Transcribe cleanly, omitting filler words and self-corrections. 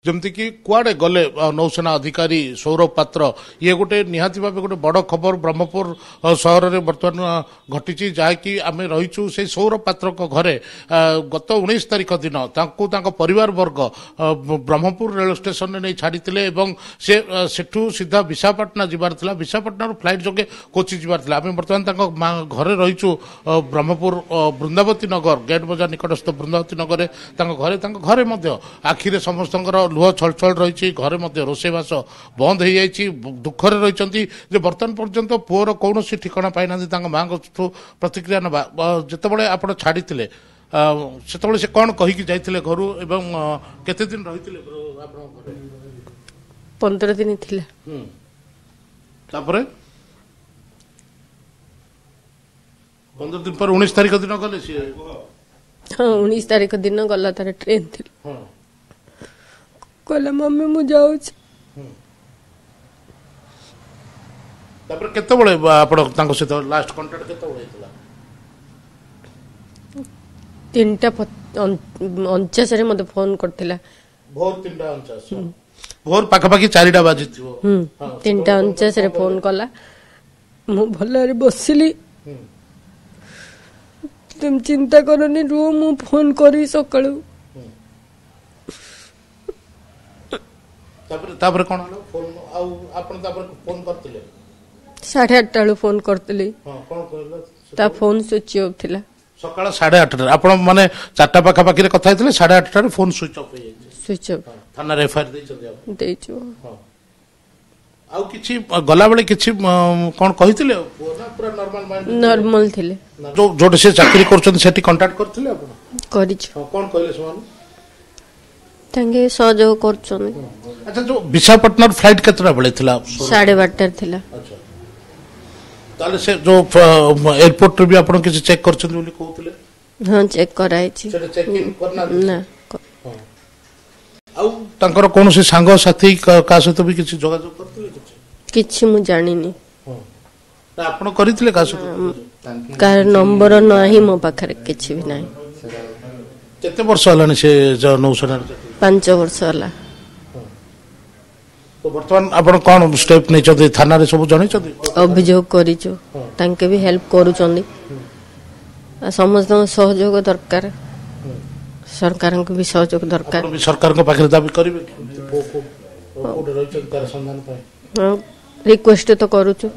जमती कि कुआडे गले नौसेना अधिकारी सौरभ पात्र ये गोटे निहाती भाव गोटे बड़ खबर ब्रह्मपुर सहर में बर्तमान घटी जहाँकि आम रहीचु से सौरभ पात्र घरे गत 19 तारिख दिन परिवार वर्ग ब्रह्मपुर रेल स्टेशन में नहीं छाड़ी से सेठू सीधा विशाखापाटना जबार विशाखापाटना फ्लाइट जोगे कोची जबार आम बर्तमान घरे रहीचु ब्रह्मपुर बृंदावती नगर गेट बजार निकटस्थ बृंदावती नगर घरे आखिरे समस्त लुह छलछल रही घरे रोषेबास बंद हो जाए दुखरे रही बर्तमान पर्यंत पुअर कौन ठिकाना पाई ना माँ प्रतिक्रिया ना जिते आप छाड़ी से कौन कहीकि जाइए घर एवं केते दिन रही 15 दिन थिला तापरे 15 दिन पर 19 तारिख दिन गले सी हाँ 19 तारिख दिन गला तार ट्रेन थी कहला मम्मी मु जाऊँ तापर केते बळे आपण तांको सहित लास्ट कांटेक्ट केते बळे हितला 3:49 रे मते फोन करथिला भोर 3:49 भोर पाखा पाखी 4टा बाजी थिवो 3:49 रे फोन कला मु भल्लारे बसिली तुम चिंता करनी रो मु फोन करी सकाळू तापर कोन हलो फोन आ आपण तापर फोन करतिले 8:30 लो फोन करतिले हां कोन कहलो ता फोन स्विच ऑफ थिला सकाळ 8:30 आपण माने 4टा पाखा पाखी रे कथा हितले 8:30 रे फोन स्विच ऑफ हो जाय स्विच ऑफ थाना रे एफआईआर दे चले आप देचो हां आउ किछि गला बेले किछि कोन कहितले पूरा नॉर्मल माइंड नॉर्मल थिले जो जोटे से चाकरी करछन सेठी कांटेक्ट करथिले आपण करिछ कोन कहले समान तांगे सहयोग करछन अच्छा जो विशाखापट्टनम फ्लाइट केतरा बेले थिला 12:30 थिला अच्छा ताले से जो एयरपोर्ट रे भी आपण किछि चेक करछन बोली कहउतले हां चेक कराई छी सेटा चेक इन करना ना आउ तांकर कोन से सांग साथी का सहित भी किछि जोगाजोग करथिले किछि मु जानिनी हां आपण करिथिले का सहित कार नंबर नाही मो पाखरे किछि भी नाही केते वर्ष हलानी से नौसेना 5 वर्ष हला तो वर्तमान आपण कोन स्टेप नै चदे थाना रे सब जणी चदे अभियोग करिचो तांके भी हेल्प करू चंदी समस्त सहयोग दरकार सरकार को भी सहयोग दरकार भी सरकार को पाखरे दाबी करिवे को रही तार संधान पाए रिक्वेस्ट तो करूचो